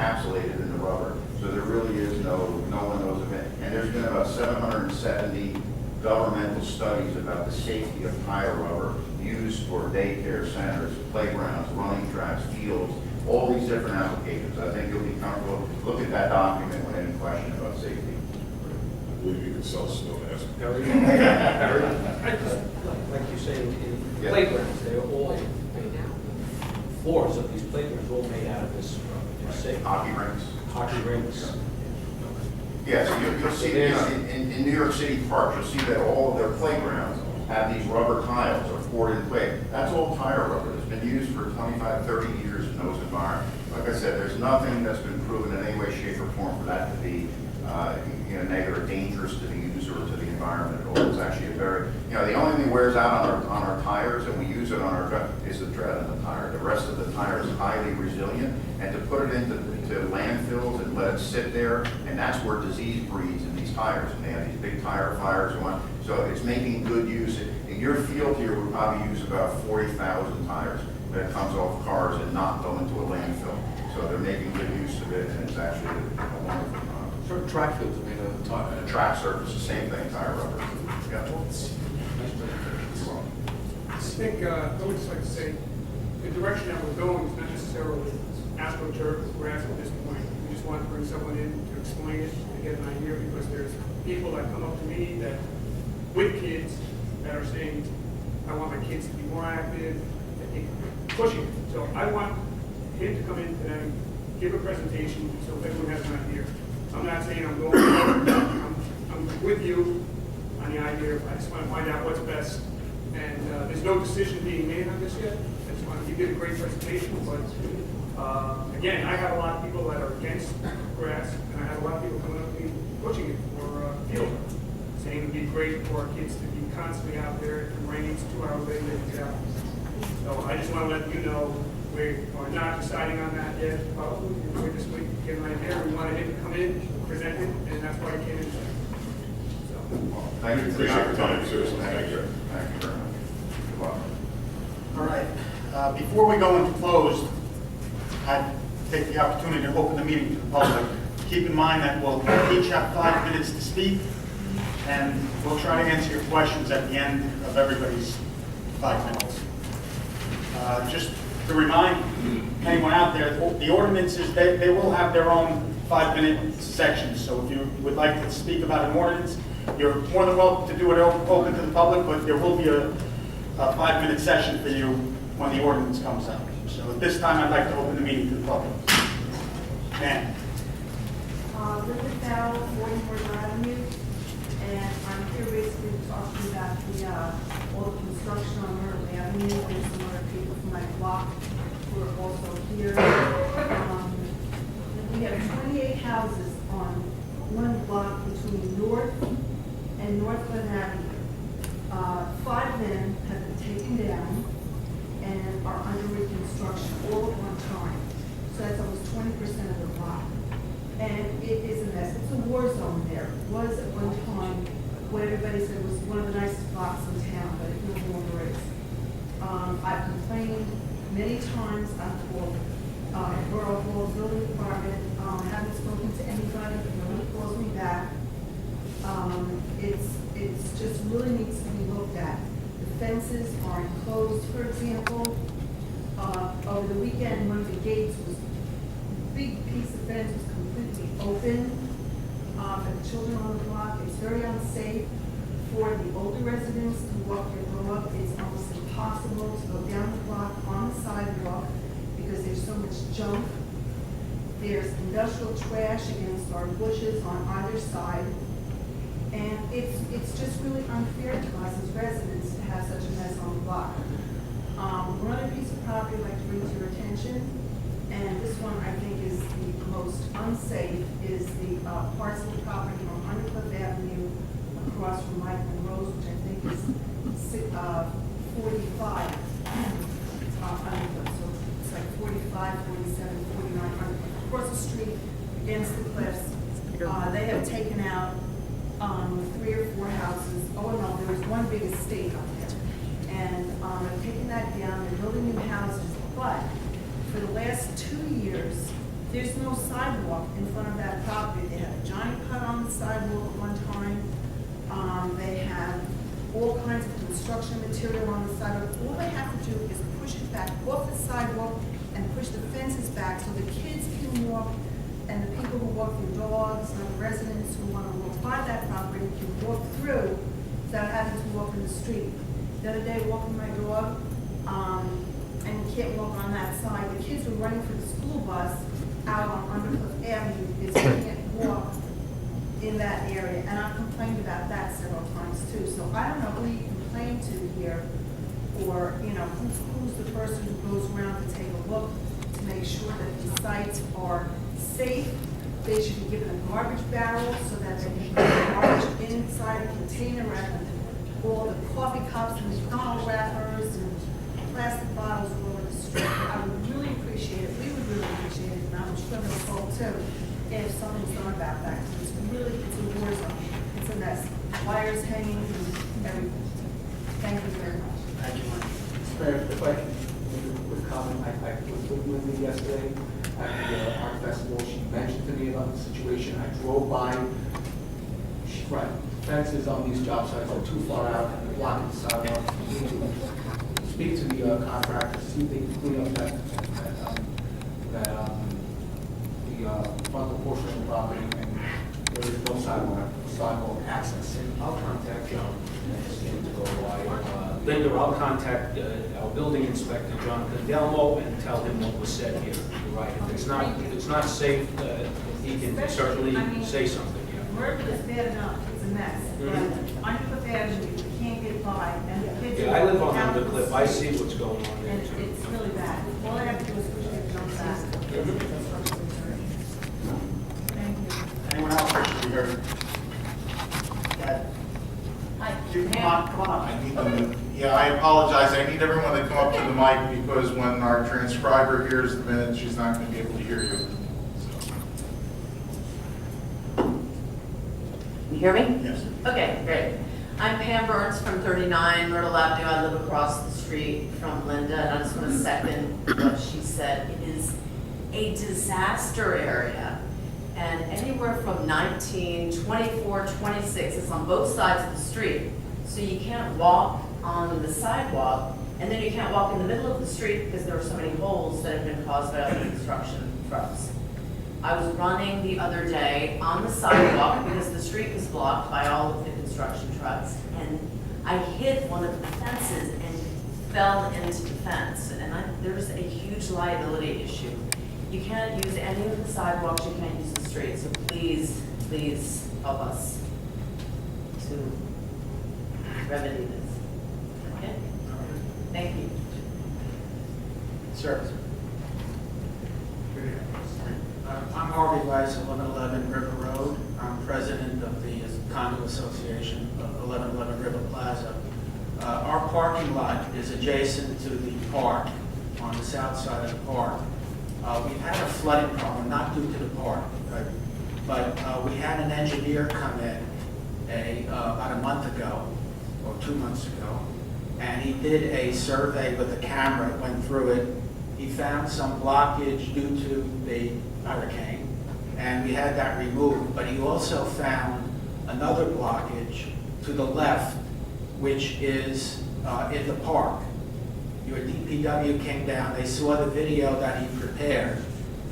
encapsulated in the rubber. So there really is no one knows of it. And there's been about 770 governmental studies about the safety of tire rubber used for daycare centers, playgrounds, running tracks, fields, all these different applications. I think you'll be comfortable. Look at that document when any question about safety. I believe you can sell snow and ice. Like you say, in Yeah. playgrounds, they're all, floors of these playgrounds are all made out of this safe. Hockey rinks. Hockey rinks. Yes, you'll see, you know, in New York City parks, you'll see that all of their playgrounds have these rubber tiles or poured in place. That's all tire rubber. It's been used for 25, 30 years in those environments. Like I said, there's nothing that's been proven in any way, shape, or form for that to be negative or dangerous to the user or to the environment at all. It's actually a very, the only thing that wears out on our tires, and we use it on our truck, is the tread on the tire. The rest of the tire is highly resilient, and to put it into landfills and let it sit there, and that's where disease breeds in these tires. And they have these big tire fires and what. So it's making good use. In your field here, we probably use about 40,000 tires that comes off cars and not go into a landfill. So they're making good use of it, and it's actually a wonderful product. Certain track fields, I mean, And a track surface, the same thing, tire rubber. Yeah. I think, I would just like to say, the direction that we're going is not necessarily astroturf or grass at this point. We just want to bring someone in to explain it and get an idea, because there's people that come up to me that, with kids, that are saying, I want my kids to be more active, and pushing it. So I want him to come in to them, give a presentation, so everyone has an idea. I'm not saying I'm going, I'm with you on the idea. I just want to find out what's best. And there's no decision being made on this yet. I just want to, you did a great presentation, but again, I have a lot of people that are against grass, and I have a lot of people coming up to me pushing it for field, saying it'd be great for our kids to be constantly out there. If it rains 2 hours later, they can get out. So I just want to let you know, we are not deciding on that yet. Probably we're just waiting to get an idea. We wanted him to come in, present it, and that's why he came in. So, Thank you. Appreciate your time, seriously. Thank you. Thank you very much. Good luck. All right. Before we go into closed, I'd take the opportunity to open the meeting to the public. Keep in mind that we'll each have 5 minutes to speak, and we'll try to answer your questions at the end of everybody's 5 minutes. Just to remind anyone out there, the ordinances, they will have their own 5-minute sections. So if you would like to speak about an ordinance, you're more than welcome to do it open to the public, but there will be a 5-minute session for you when the ordinance comes up. So at this time, I'd like to open the meeting to the public. Dan. Linda Farrell, 44 Avenue, and I'm here basically talking about all the construction on Myrtle Avenue. There's some other people from my block who are also here. We have 28 houses on one block between North and North Glen Avenue. 5 of them have been taken down and are under reconstruction all at one time. So that's almost 20% of the block. And it is a mess. It's a war zone there. It was at one time what everybody said was one of the nicest blocks in town, but it no longer is. I've complained many times. I've called Borough Hall Building Department. Haven't spoken to anybody. Nobody calls me back. It's just really needs to be looked at. The fences are enclosed, for example. Over the weekend, one of the gates was, a big piece of fence was completely open for the children on the block. It's very unsafe for the older residents to walk their dog. It's almost impossible to go down the block on the sidewalk because there's so much junk. There's industrial trash against our bushes on either side. And it's just really unfair to us as residents to have such a mess on the block. One other piece of property I'd like to bring to your attention, and this one I think is the most unsafe, is the parts of the property on Undercliff Avenue across from Michael and Rose, which I think is 45 Undercliff. So it's like 45, 47, 49 Undercliff. Across the street against the cliffs, they have taken out 3 or 4 houses. Oh no, there was one big estate up there. And they're taking that down, they're building new houses. But for the last 2 years, there's no sidewalk in front of that property. They have a giant cut on the sidewalk at one time. They have all kinds of construction material on the sidewalk. All they have to do is push it back off the sidewalk and push the fences back so the kids can walk, and the people who walk their dogs, and the residents who want to walk by that property can walk through without having to walk in the street. The other day, walking my dog, and you can't walk on that side. The kids were running for the school bus out on Undercliff Avenue because they can't walk in that area. And I've complained about that several times too. So I don't know who you complain to here, or, you know, who's the person who goes around to take a look to make sure that these sites are safe. They should be given a garbage barrel so that they can put garbage inside a container rather than all the coffee cups and McDonald's wrappers and plastic bottles all over the street. I would really appreciate it, we would really appreciate it, and I'm sure the all too, if something's done about that, because it's a war zone, it's a mess. Wires hanging and everything. Thank you very much. Thank you, Mike. Mr. Mayor, if I can make a quick comment, I was with me yesterday at the art festival. She mentioned to me about the situation. I drove by. She's right. Fences on these job sites are too far out and they're blocking the sidewalk. We need to speak to the contractor, see if they can clean up the frontal portion of the property, and there is no sidewalk access. And I'll contact John next year to go by. Linda, I'll contact our building inspector, John Condelmo, and tell him what was said here. You're right. If it's not safe, he can certainly say something. Murphy is bad enough, it's a mess. But Undercliff Avenue, you can't get by, and the kids. Yeah, I live on Undercliff. I see what's going on there And too. it's really bad. All I have to do is push it, jump back. Thank you. Anyone else wish to be heard? Ed? Hi. Come on up. I need them, yeah, I apologize, I need everyone to come up to the mic because when our transcriber hears the minutes, she's not going to be able to hear you. You hear me? Yes. Okay, great. I'm Pam Burns from 39 Myrtle Avenue. I live across the street from Linda, and I just want to second what she said. It is a disaster area, and anywhere from 19, 24, 26 is on both sides of the street. So you can't walk on the sidewalk, and then you can't walk in the middle of the street because there are so many holes that have been caused by other construction trucks. I was running the other day on the sidewalk because the street was blocked by all of the construction trucks, and I hit one of the fences and fell into the fence, and there's a huge liability issue. You can't use any of the sidewalks, you can't use the street, so please, please help us to remedy this. Okay? Thank you. Sir. I'm Harvey Weiss, 1111 River Road. I'm president of the condo association of 1111 River Plaza. Our parking lot is adjacent to the park, on the south side of the park. We've had a flooding problem, not due to the park, but we had an engineer come in about a month ago, or 2 months ago, and he did a survey with a camera, went through it. He found some blockage due to the hurricane, and we had that removed, but he also found another blockage to the left, which is in the park. Your DPW came down, they saw the video that he prepared,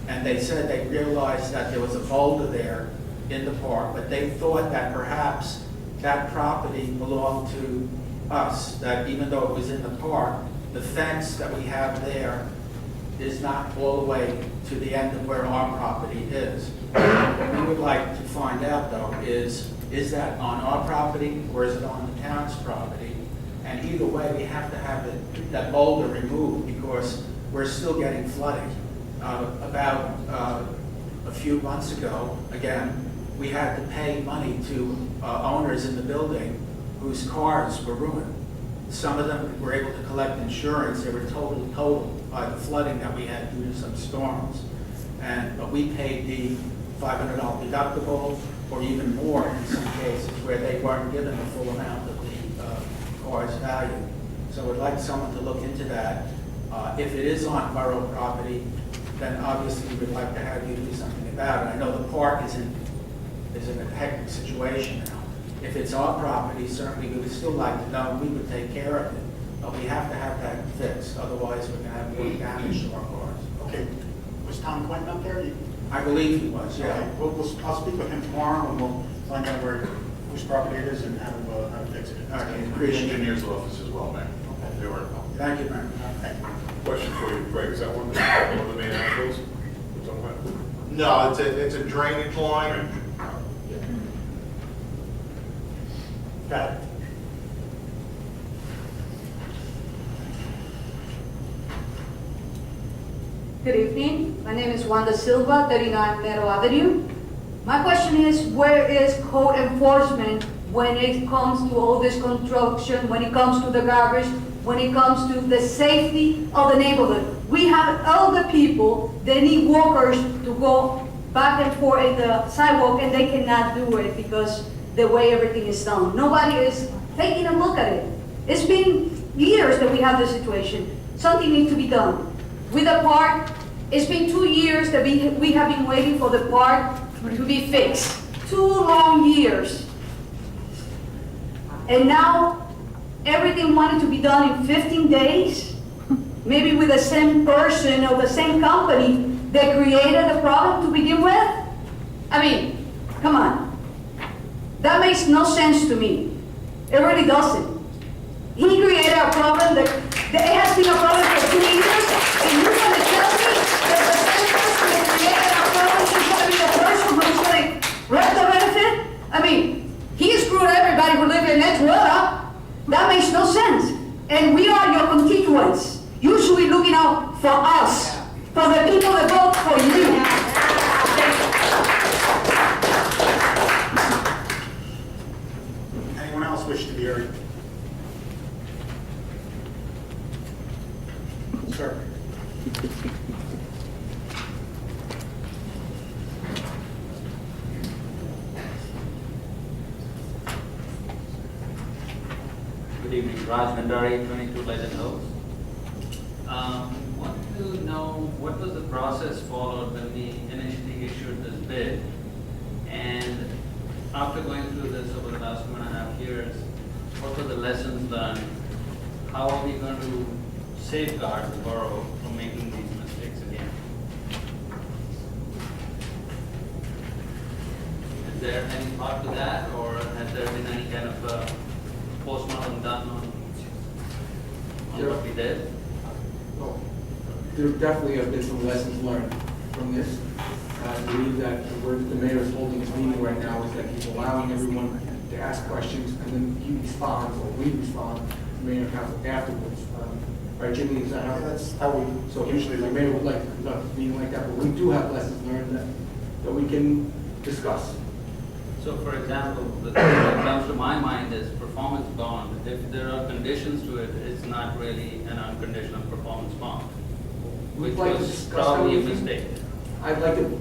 and they said they realized that there was a boulder there in the park, but they thought that perhaps that property belonged to us, that even though it was in the park, the fence that we have there is not all the way to the end of where our property is. What we would like to find out, though, is that on our property or is it on the town's property? And either way, we have to have that boulder removed because we're still getting flooding. About a few months ago, again, we had to pay money to owners in the building whose cars were ruined. Some of them were able to collect insurance. They were totaled by the flooding that we had due to some storms. But we paid the $500 deductible, or even more in some cases where they weren't given the full amount of the car's value. So I'd like someone to look into that. If it is on borough property, then obviously we would like to have you do something about it. I know the park is in a hectic situation now. If it's our property, certainly we would still like to know, we would take care of it. But we have to have that fixed, otherwise we're gonna have more damage to our cars. Okay, was Tom Quentin up there? I believe he was, Okay, yeah. I'll speak with him tomorrow, and we'll find out whose property it is and how to fix it. Okay, The appreciate it. engineer's office as well, Mayor. Okay. They were involved. Thank you, Mayor. Thank you. Question for you, Craig, is that one of the main outfalls we're talking about? No, it's a drainage line. Got it. Good evening. My name is Wanda Silva, 39 Meadow Avenue. My question is, where is code enforcement when it comes to all this construction, when it comes to the garbage, when it comes to the safety of the neighborhood? We have elder people, they need walkers to go back and forth in the sidewalk, and they cannot do it because the way everything is done. Nobody is taking a look at it. It's been years that we have this situation. Something needs to be done. With the park, it's been 2 years that we have been waiting for the park to be fixed. 2 long years. And now, everything wanted to be done in 15 days? Maybe with the same person or the same company that created the problem to begin with? I mean, come on. That makes no sense to me. It really doesn't. He created a problem that it has been a problem for 2 years, and you're going to tell me that the same person that created a problem is going to be the person who's going to reap the benefit? I mean, he screwed everybody who lives in Edgewater. That makes no sense. And we are your constituents. You should be looking out for us, for the people that vote for you. Anyone else wish to be heard? Sir. Good evening, Raj Bhandari, 22 Legend Hills. Want to know what was the process followed when we initially issued this bid? And after going through this over the last 2.5 years, what were the lessons learned? How are we going to safeguard the borough from making these mistakes again? Is there any thought to that, or has there been any kind of postmortem done on what we did? Well, there definitely have been some lessons learned from this. I believe that the word that the mayor is holding his meeting right now is that he's allowing everyone to ask questions, and then he responds, or we respond, to mayor and council afterwards. Right, Jimmy, is that how? That's how we So usually the like. mayor would like to conduct a meeting like that, but we do have lessons learned that we can discuss. So for example, the thing that comes to my mind is performance bond. If there are conditions to it, it's not really an unconditional performance bond, which We'd like to was discuss probably a everything. mistake. I'd like to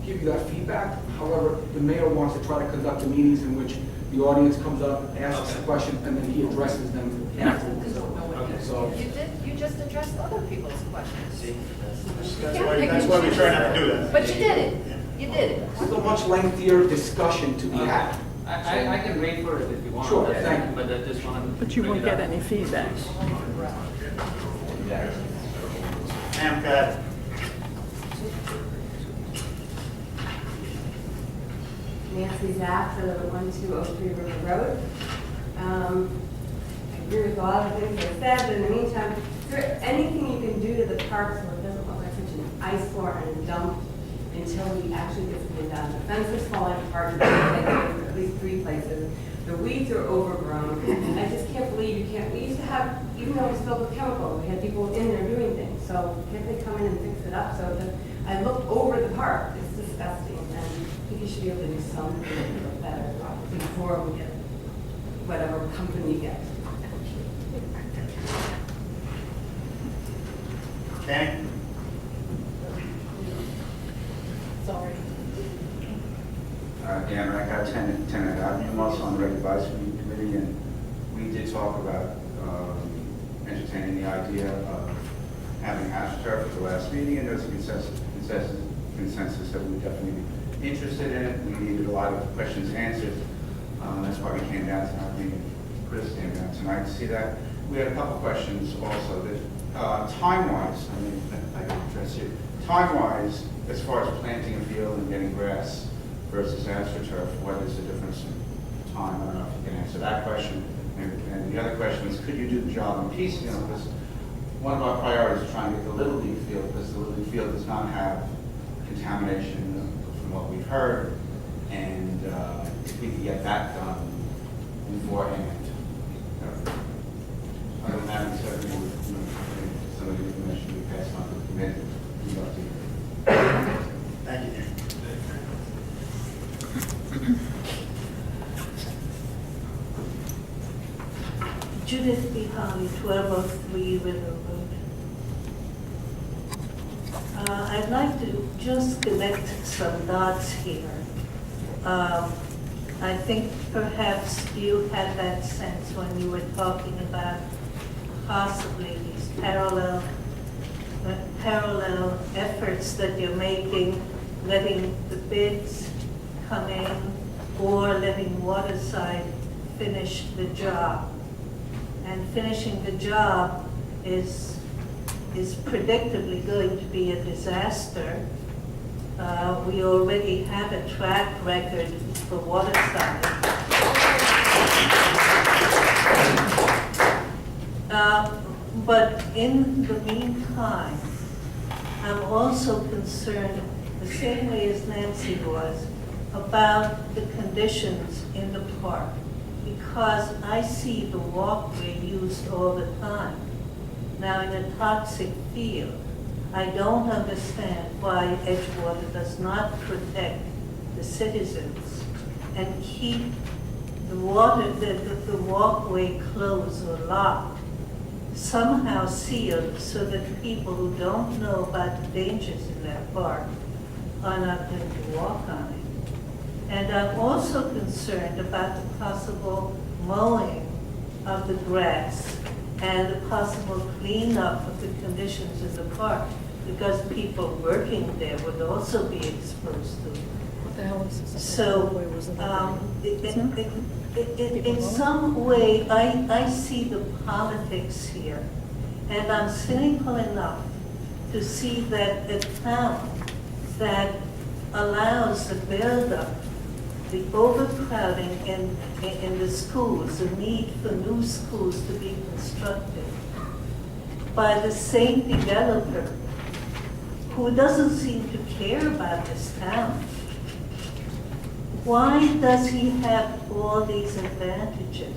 give you that feedback. However, the mayor wants to try to conduct the meetings in which the audience comes up, asks a question, and then he addresses them afterwards. So, You just addressed other people's questions. That's why we try not to do that. But you did it. You did it. it's a much lengthier discussion to be had. I can wait for it if you want. Sure, thank you. But I just wanted to. But you bring won't it get up. any feedback. Ma'am, go ahead. Nancy Zapp for 1203 River Road. I agree with a lot of things that said, but in the meantime, is there anything you can do to the park so it doesn't look like such an eyesore and a dump until we actually get something done? The fence is falling apart in at least 3 places. The weeds are overgrown. I just can't believe you can't, we used to have, even though it was filled with chemicals, we had people in there doing things. So can't they come in and fix it up? So I looked over the park, it's disgusting. And I think you should be able to do something to look better before we get whatever company you get. Danny? Sorry. Dan Rackard, Tenant Avenue, I'm also on the Reg Advisory Committee, and we did talk about entertaining the idea of having AstroTurf at the last meeting, and there was a consensus consensus that we would definitely be interested in it. We needed a lot of questions answered. That's why we came down tonight. Me and Chris came down tonight to see that. We had a couple questions also. That time-wise, I mean, I can address you. Time-wise, as far as planting a field and getting grass versus astroturf, what is the difference in time? I don't know if you can answer that question. And the other question is, could you do the job in piecemeal? Because one of our priorities is trying to get the Little League field, because the Little League field does not have contamination from what we've heard. And if we could get that done beforehand. Other than that, certainly, some of the information we passed on to the committee, we'd love to hear. Thank you. Judith B. Holly, 1203 River Road. I'd like to just connect some dots here. I think perhaps you had that sense when you were talking about possibly these parallel efforts that you're making, letting the bids come in or letting Waterside finish the job. And finishing the job is predictably going to be a disaster. We already have a track record for Waterside. But in the meantime, I'm also concerned, the same way as Nancy was, about the conditions in the park. Because I see the walkway used all the time. Now, in a toxic field, I don't understand why Edgewater does not protect the citizens and keep the walkway closed or locked, somehow sealed, so that people who don't know about the dangers in that park are not going to walk on it. And I'm also concerned about the possible mowing of the grass and the possible cleanup of the conditions in the park, because people working there would also be exposed to it. What the hell is this? So, in some way, I see the politics here, and I'm cynical enough to see that a town that allows the buildup, the overcrowding in the schools, the need for new schools to be constructed by the same developer who doesn't seem to care about this town. Why does he have all these advantages?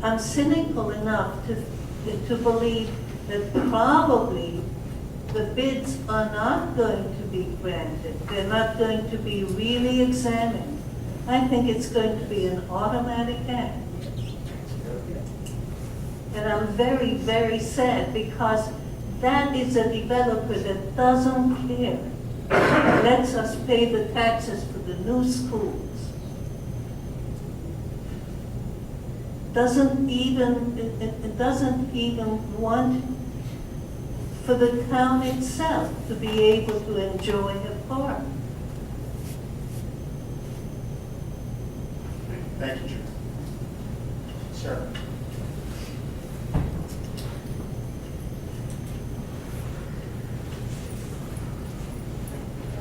I'm cynical enough to believe that probably the bids are not going to be granted. They're not going to be really examined. I think it's going to be an automatic act. And I'm very, very sad, because that is a developer that doesn't care. Lets us pay the taxes for the new schools. Doesn't even want for the town itself to be able to enjoy a park. Thank you, Jim. Sir.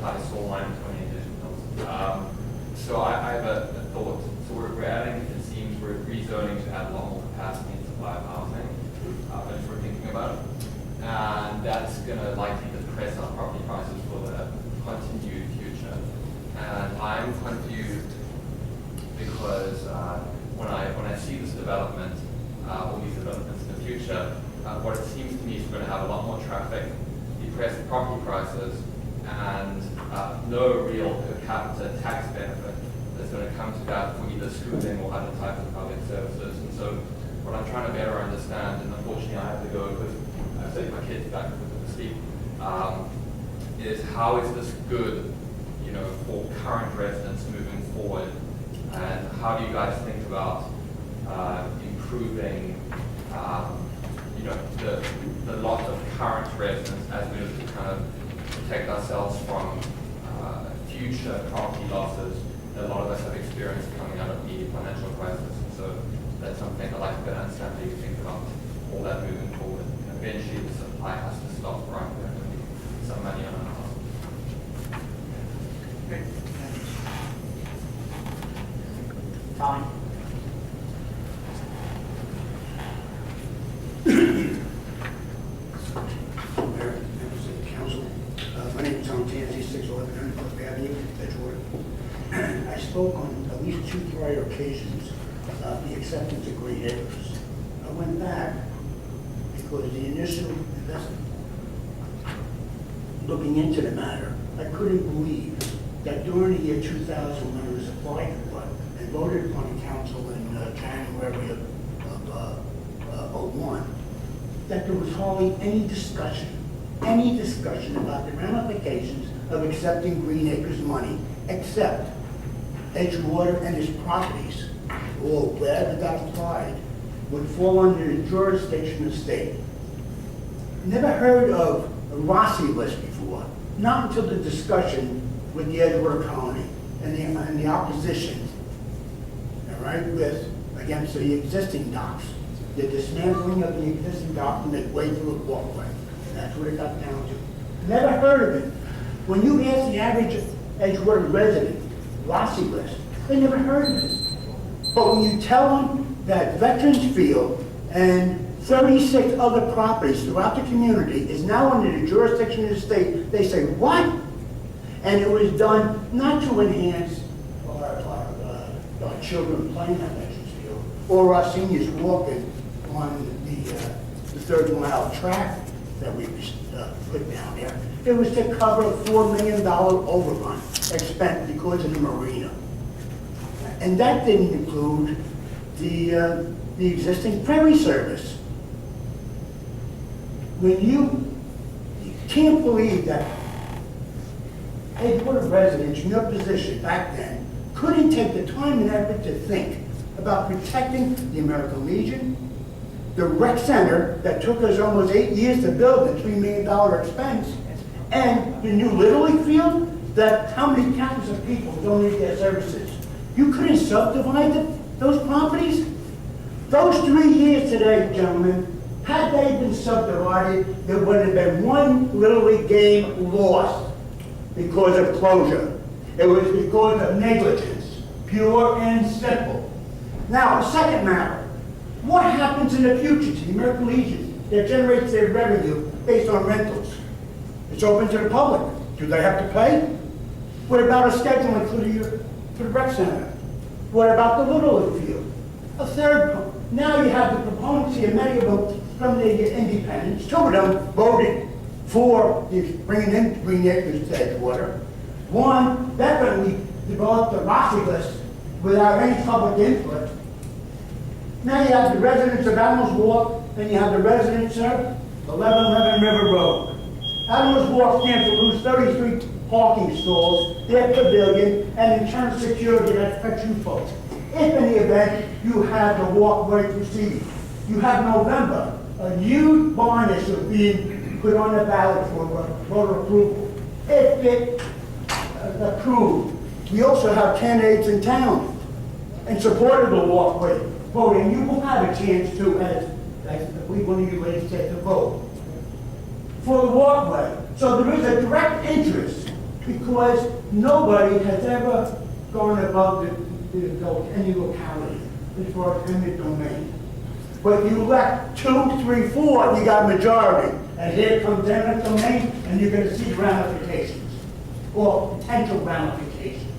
Hi, Soul Line 28 Hills. So I have a thought. So we're adding, it seems, we're rezoning to add a lot more capacity in supply of housing. That's what we're thinking about. And that's going to likely depress our property prices for the continued future. And I'm confused because when I see this development, all these developments in the future, what it seems to me is we're going to have a lot more traffic, depressed property prices, and no real per capita tax benefit that's going to come to that for either schooling or other types of public services. And so what I'm trying to better understand, and unfortunately I have to go because I've taken my kids back to sleep, is how is this good, for current residents moving forward, and how do you guys think about improving, the a lot of current residents as we look to kind of protect ourselves from future property losses that a lot of us have experienced coming out of the financial crisis. So that's something I'd like to better understand how you think about all that moving forward. Eventually the supply has to stop, right? There has to be some money on our house. Okay. Tommy? Mayor, members of the council, my name is Tom Tansy, 611 North Avenue, Edgewater. I spoke on at least 2 prior occasions about the acceptance of Green Acres. I went back because the initial investment, looking into the matter, I couldn't believe that during the year 2000, when it was applied for and voted upon the council in January of 01, that there was hardly any discussion about the ramifications of accepting Green Acres money, except Edgewater and his properties, or wherever that applied, would fall under the jurisdiction of the state. Never heard of a Rossi list before, not until the discussion with the Edgewater colony and the opposition, all right, against the existing docks. The dismantling of the existing dock and the way through the walkway. And that's what it got down to. Never heard of it. When you ask the average Edgewater resident, Rossi list, they never heard of it. But when you tell them that Veterans Field and 36 other properties throughout the community is now under the jurisdiction of the state, they say, what? And it was done not to enhance our children playing at Veterans Field or our seniors walking on the 30-mile track that we put down there. It was to cover a $4 million overrun expense because of the marina. And that didn't include the existing ferry service. When you can't believe that Edgewater residents in your position back then couldn't take the time and effort to think about protecting the American Legion, the rec center that took us almost 8 years to build, the $3 million expense, and the new Little League field, that how many countless of people donate their services. You couldn't subdivide those properties? Those 3 years today, gentlemen, had they been subdivided, there would have been one Little League game lost because of closure. It was because of negligence, pure and simple. Now, the second matter. What happens in the future to the American Legion that generates their revenue based on rentals? It's open to the public. Do they have to pay? What about a scheduling for the rec center? What about the Little League field? A third. Now you have the proponents here, many of them from the independents. 2 of them voted for bringing in Green Acres to Edgewater. One definitely developed a Rossi list without any public input. Now you have the residents of Admirals Walk, and you have the residents of 1111 River Road. Admirals Walk stands to lose 33 parking stalls, their pavilion, and in turn security that affects you folks. If in the event you have the walkway proceeding, you have November, a huge bonus of being put on the ballot for voter approval. If it approved, we also have candidates in town in support of the walkway voting. You will have a chance to, as one of you ladies said, to vote for the walkway. So there is a direct interest because nobody has ever gone above any locality as far as eminent domain. But you elect 2, 3, 4, you got majority. And here comes eminent domain, and you're going to see ramifications, or potential ramifications.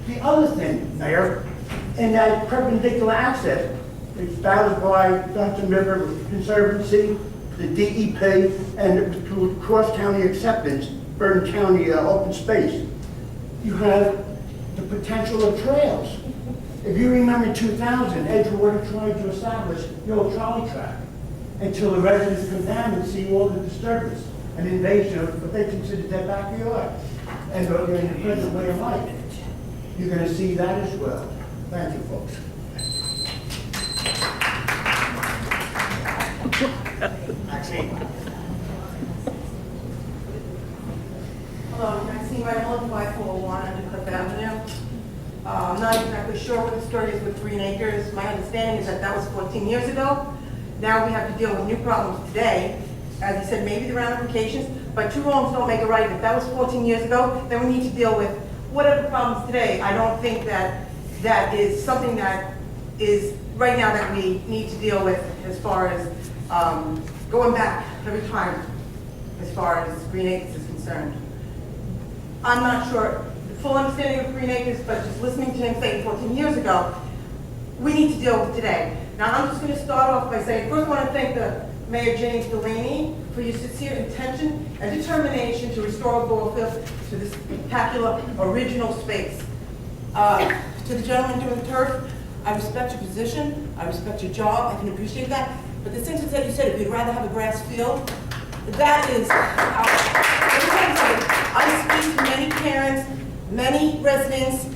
The other thing, Mayor, in that perpendicular access, established by Johnson River Conservancy, the DEP, and through cross-county acceptance, Bergen County open space, you have the potential of trails. If you remember 2000, Edgewater tried to establish the old trolley track until the residents come down and see all the disturbance and invasion of what they consider their backyard and their present way of life. You're going to see that as well. Thank you, folks. Maxine? 14 Reynolds, 5401 Undercliff Avenue. I'm not exactly sure what the story is with Green Acres. My understanding is that that was 14 years ago. Now we have to deal with new problems today. As you said, maybe the ramifications, but two wrongs don't make a right. If that was 14 years ago, then we need to deal with whatever problems today. I don't think that that is something that is right now that we need to deal with as far as going back every time as far as Green Acres is concerned. I'm not sure the full understanding of Green Acres, but just listening to him say 14 years ago, we need to deal with today. Now, I'm just going to start off by saying, first I want to thank the Mayor James Delaney for your sincere intention and determination to restore a ball field to this spectacular original space. To the gentleman doing the turf, I respect your position, I respect your job, I can appreciate that, but the sentence that you said, if you'd rather have a grass field, that is, I speak to many parents, many residents,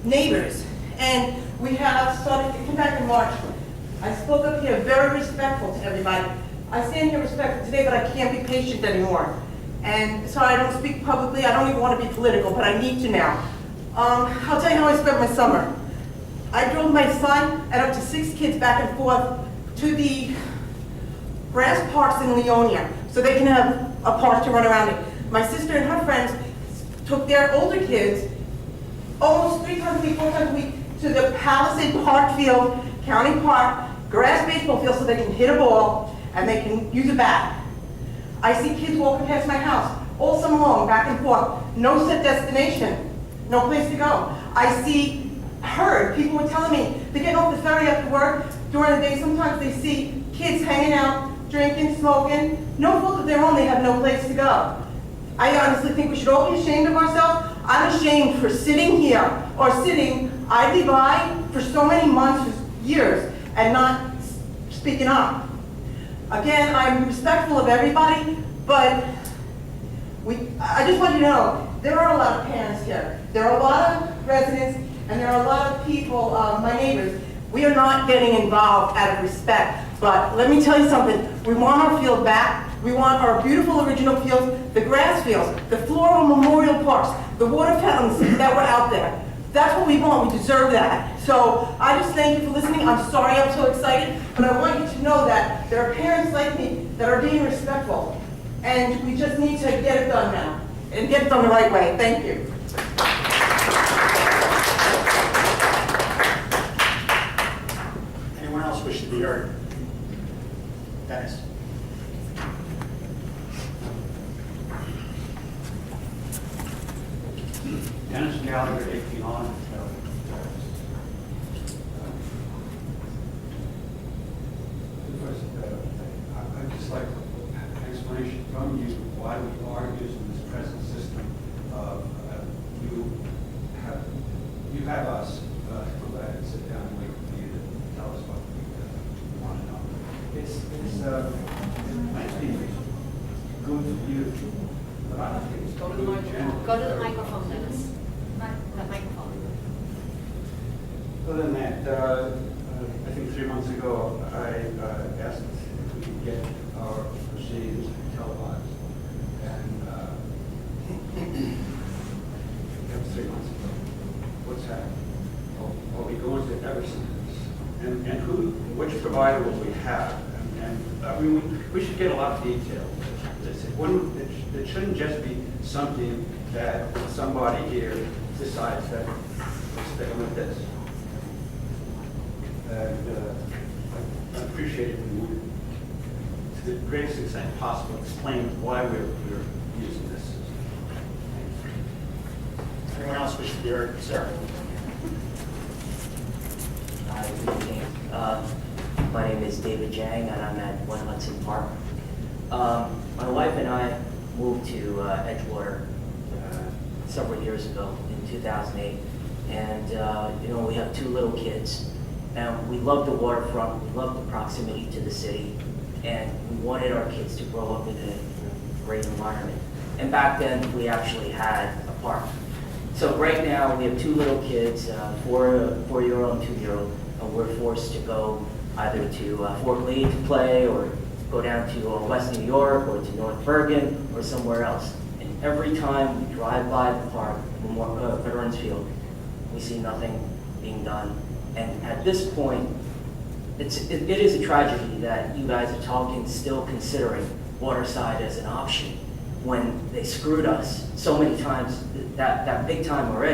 neighbors, and we have started to come back in March. I spoke up here very respectful to everybody. I stand here respectful today, but I can't be patient anymore. And so I don't speak publicly, I don't even want to be political, but I need to now. I'll tell you how I spent my summer. I drove my son and up to 6 kids back and forth to the grass parks in Leonia, so they can have a park to run around in. My sister and her friends took their older kids almost 3 times a week, 4 times a week to the Palisade Park Field, County Park, grass baseball field so they can hit a ball and they can use a bat. I see kids walking past my house all summer long, back and forth, no set destination, no place to go. Heard people were telling me they're getting off the ferry after work during the day. Sometimes they see kids hanging out, drinking, smoking, no fault of their own, they have no place to go. I honestly think we should all be ashamed of ourselves. I'm ashamed for sitting here or sitting idly by for so many months, years, and not speaking up. Again, I'm respectful of everybody, but I just want you to know, there are a lot of parents here. There are a lot of residents, and there are a lot of people, my neighbors. We are not getting involved out of respect, but let me tell you something. We want our field back. We want our beautiful original fields, the grass fields, the floral memorial parks, the water fountains that were out there. That's what we want. We deserve that. So I just thank you for listening. I'm sorry I'm so excited, but I want you to know that there are parents like me that are being respectful, and we just need to get it done now, and get it done the right way. Thank you. Anyone else wish to be heard? Dennis. Dennis Gallagher, 18 on. I'd just like an explanation from you why we are using this present system. You have us go back and sit down and wait for you to tell us what we want to know. It might be good for you, but I don't think it's Go to the microphone. Go to the microphone, Dennis. The microphone. Other than that, I think 3 months ago, I asked if we could get our proceedings televised. And that was 3 months ago. What's happened? Are we going to ever see this? And which provider will we have? And I mean, we should get a lot of detail. It shouldn't just be something that somebody here decides that we're sticking with this. And I appreciate it when you, to the greatest extent possible, explain why we're using this system. Anyone else wish to be heard? Sir. Hi, good evening. My name is David Jang, and I'm at 1 Hudson Park. My wife and I moved to Edgewater several years ago in 2008, and we have 2 little kids, and we love the waterfront, we love the proximity to the city, and we wanted our kids to grow up in a great environment. And back then, we actually had a park. So right now, we have 2 little kids, 4-year-old and 2-year-old, and we're forced to go either to Fort Lee to play, or go down to West New York, or to North Bergen, or somewhere else. every time we drive by the park, Veterans Field, we see nothing being done. And at this point, it is a tragedy that you guys are talking, still considering Waterside as an option when they screwed us so many times, that big time already.